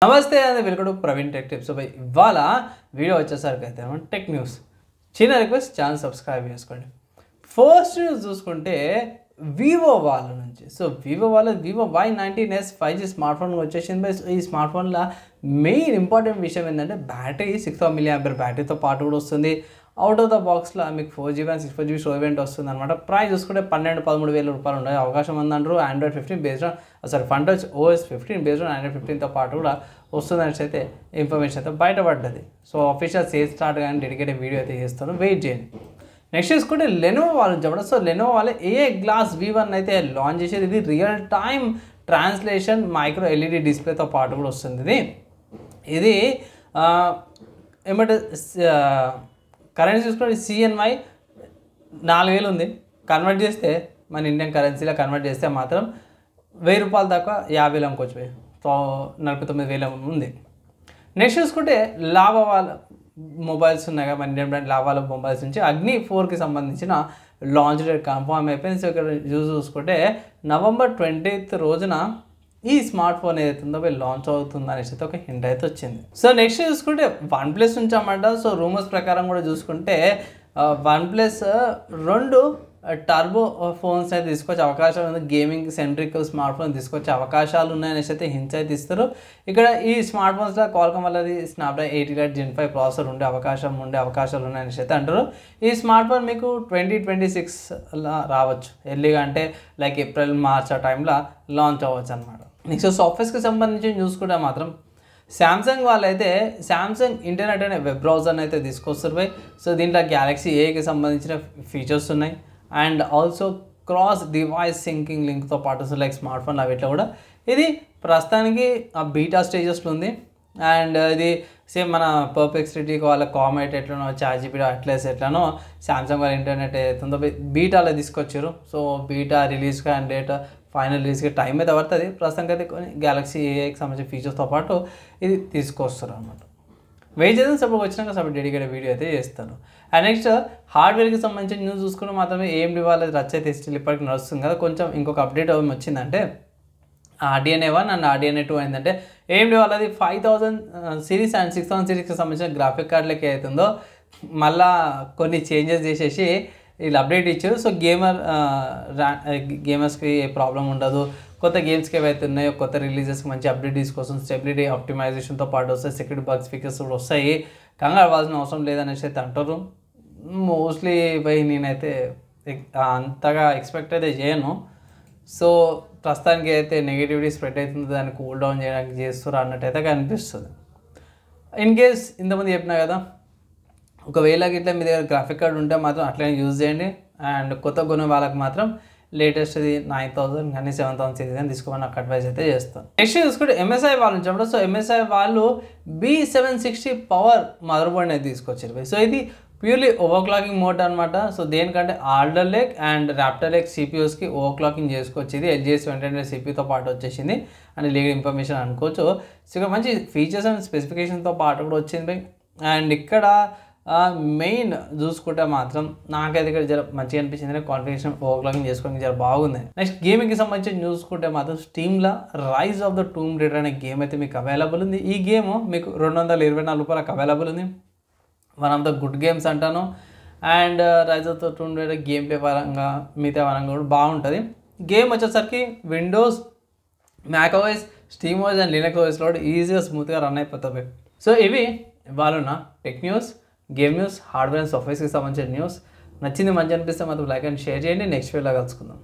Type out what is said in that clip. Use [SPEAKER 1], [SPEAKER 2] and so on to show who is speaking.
[SPEAKER 1] నమస్తే అండి, welcome to Praveen tech tips. ఇవాళ వీడియో వచ్చేసరికి అయితే టెక్ న్యూస్. చిన్న రిక్వెస్ట్, ఛానల్ సబ్స్క్రైబ్ చేసుకోండి. ఫస్ట్ న్యూస్ చూసుకుంటే వివో వాళ్ళ నుంచి. So Vivo Y19s 5G smart phone వచ్చేసింది. ఈ స్మార్ట్ ఫోన్లో మెయిన్ ఇంపార్టెంట్ విషయం ఏంటంటే బ్యాటరీ 6000 mAh బ్యాటరీతో పాటు కూడా వస్తుంది. అవుట్ ఆఫ్ ద బాక్స్లో మీకు 4GB and 64GB storage variant వస్తుంది అనమాట. ప్రైస్ చూసుకుంటే 12-13 వేల రూపాయలు ఉండే అవకాశం ఉందంటారు. Android 15 based on FunTouch OS 15 based on Android 15తో పాటు కూడా వస్తుందని అయితే ఇన్ఫర్మేషన్ అయితే బయటపడ్డది. సో అఫీషియల్ సేల్స్ స్టార్ట్ కానీ డెడికేటెడ్ వీడియో అయితే చేస్తాను, వెయిట్ చేయండి. నెక్స్ట్ చూసుకుంటే లెనోవో వాళ్ళు చెప్పడం. సో లెనోవో వాళ్ళు AA గ్లాస్ V1 అయితే లాంచ్ చేసేది. ఇది real time translation micro LED డిస్ప్లేతో పాటు కూడా వస్తుంది. ఇది ఏమంటే కరెన్సీ చూసుకుంటే CNY 4000 ఉంది. కన్వర్ట్ చేస్తే మన ఇండియన్ కరెన్సీలో కన్వర్ట్ చేస్తే మాత్రం 1000 రూపాయలు దాకా 50,000 అమ్ముకోవచ్చు. సో 49,000 ఉంది. నెక్స్ట్ చూసుకుంటే లావా వాళ్ళ మొబైల్స్ ఉన్నాయి కదా, మన ఇండియన్ బ్రాండ్ లావాల మొబైల్స్ నుంచి అగ్ని 4కి సంబంధించిన లాంచ్ డేట్ కన్ఫర్మ్ అయిపోయింది. సో ఇక్కడ చూసుకుంటే November 20th రోజున ఈ స్మార్ట్ ఫోన్ ఏదైతుందో లాంచ్ అవుతుంది అనేసి అయితే ఒక హింట్ అయితే వచ్చింది. సో నెక్స్ట్ చూసుకుంటే OnePlus నుంచి అన్నమాట. సో రూమర్స్ ప్రకారం కూడా చూసుకుంటే OnePlus 2 టర్బో ఫోన్స్ అయితే తీసుకొచ్చే అవకాశం ఉంది. గేమింగ్ సెంట్రిక్ స్మార్ట్ ఫోన్ తీసుకొచ్చే అవకాశాలు ఉన్నాయనేసి అయితే హింట్స్ అయితే ఇస్తారు. ఇక్కడ ఈ స్మార్ట్ ఫోన్స్లో Qualcomm వాళ్ళది స్నాప్డ్రాగన్ 8 Lite Gen 5 ప్రాసెసర్ ఉండే అవకాశాలు ఉన్నాయనేసి అయితే అంటారు. ఈ స్మార్ట్ ఫోన్ మీకు 2026 రావచ్చు. ఎర్లీగా అంటే లైక్ ఏప్రిల్ మార్చ్ ఆ టైంలో లాంచ్ అవ్వచ్చు అనమాట. నెక్స్ట్ సాఫ్ట్వేర్స్కి సంబంధించి చూసుకుంటే మాత్రం శాంసంగ్ వాళ్ళైతే శాంసంగ్ ఇంటర్నెట్ అనే వెబ్ బ్రౌజర్ని అయితే తీసుకొస్తారు. సో దీంట్లో Galaxy Aకి సంబంధించిన ఫీచర్స్ ఉన్నాయి. And also cross device syncing లింక్తో పాటు లైక్ స్మార్ట్ ఫోన్ అవిట్లో కూడా ఇది ప్రస్తుతానికి బీటా స్టేజెస్లో ఉంది. అండ్ ఇది సేమ్ మన పర్ప్లెక్సిటీకి వాళ్ళ కామెట్ ఎట్లనో ChatGPT అట్లెస్ ఎట్లనో శాంసంగ్ వాళ్ళ ఇంటర్నెట్ ఏదైతుందో బీటాలో తీసుకొచ్చారు. సో బీటా రిలీజ్గా అండ్ డేటా ఫైనల్ రిలీజ్కి టైం అయితే పడుతుంది. ప్రస్తుతానికి అయితే కొన్ని Galaxy Aకి సంబంధించిన ఫీచర్స్తో పాటు ఇది తీసుకొస్తారు అనమాట. వెయిట్ చేద్దాం. సపోర్ట్ వచ్చినాక సపోర్ట్ డెడికేటెడ్ వీడియో అయితే చేస్తాను. అండ్ నెక్స్ట్ హార్డ్వేర్కి సంబంధించిన న్యూస్ చూసుకుని మాత్రమే AMD వాళ్ళది రచ్చ అయితే స్టిల్ ఇప్పటికి నడుస్తుంది కదా. కొంచెం ఇంకొక అప్డేట్ వచ్చిందంటే RDNA 1 అండ్ RDNA 2 ఏంటంటే AMD వాళ్ళది 5000 సిరీస్ అండ్ 6000 సిరీస్కి సంబంధించిన గ్రాఫిక్ కార్డులకి అవుతుందో మళ్ళీ కొన్ని చేంజెస్ చేసేసి వీళ్ళు అప్డేట్ ఇచ్చారు. సో గేమర్స్కి ఏ ప్రాబ్లం ఉండదు. కొత్త గేమ్స్కి ఏవైతే ఉన్నాయో కొత్త రిలీజెస్కి మంచి అప్డేట్ తీసుకోసం స్టెబిలిటీ ఆప్టిమైజేషన్తో పాటు వస్తాయి. సెక్యూరిటీ బగ్స్ ఫీచర్స్ కూడా వస్తాయి. కంగారు అవ్వాల్సిన అవసరం లేదనేసి అయితే అంటారు. మోస్ట్లీ నేనైతే అంతగా ఎక్స్పెక్ట్ అయితే చేయను. సో ప్రస్తుతానికి అయితే నెగిటివిటీ స్ప్రెడ్ అవుతుంది, దాన్ని కూల్ డౌన్ చేయడానికి చేస్తారు అన్నట్టయితే కనిపిస్తుంది. ఇన్ కేస్ ఇంతమంది చెప్పినా కదా, ఒకవేళ ఇట్లా మీ దగ్గర గ్రాఫిక్ కార్డ్ ఉంటే మాత్రం అట్లనే యూజ్ చేయండి. అండ్ కొత్త కొనే వాళ్ళకి మాత్రం లేటెస్ట్ది 9000 కానీ 7000 సిరీస్ కానీ తీసుకోమని నాకు అడ్వైజ్ అయితే చేస్తాను. నెక్స్ట్ చూసుకుంటే MSI వాళ్ళు చెప్పడం. సో MSI వాళ్ళు B760 పవర్ మదర్ బోర్డ్ అయితే తీసుకొచ్చారు. సో ఇది ప్యూర్లీ ఓవర్క్లాకింగ్ మోడ్ అనమాట. సో దేనికంటే Alder Lake and Raptor Lake CPUస్కి ఓవర్క్లాకింగ్ చేసుకొచ్చేది. LGS 100 CPU తో పాటు వచ్చేసింది అని లీగల్ ఇన్ఫర్మేషన్ అనుకోవచ్చు. సో ఇక్కడ మంచి ఫీచర్స్ అండ్ స్పెసిఫికేషన్తో పాటు కూడా వచ్చింది. అండ్ ఇక్కడ మెయిన్ చూసుకుంటే మాత్రం నాకైతే ఇక్కడ జర మంచిగా అనిపించింది. కాన్ఫిగరేషన్ ఓవర్క్లాకింగ్ చేసుకోవడానికి జర బాగుంది. నెక్స్ట్ గేమింగ్కి సంబంధించి చూసుకుంటే మాత్రం స్టీమ్లో Rise of the Tomb Raider game గేమ్ అయితే మీకు అవైలబుల్ ఉంది. ఈ గేమ్ మీకు 224 రూపాయలకు అవైలబుల్ ఉంది. One of the good games అంటాను. And Rise of the Tomb Raider gameplay పరంగా మిగతా పరంగా కూడా బాగుంటుంది. గేమ్ వచ్చేసరికి Windows, Mac OS, Steam OS and Linux OSలో ఈజీగా స్మూత్గా రన్ అయిపోతుంది. సో ఇవి ఇవాళ tech news, game news, hardware and సాఫ్ట్వేర్స్కి సంబంధించిన న్యూస్. నచ్చింది మంచి అనిపిస్తే మాత్రం లైక్ అండ్ షేర్ చేయండి. నెక్స్ట్ వీడియోలో కలుసుకుందాం.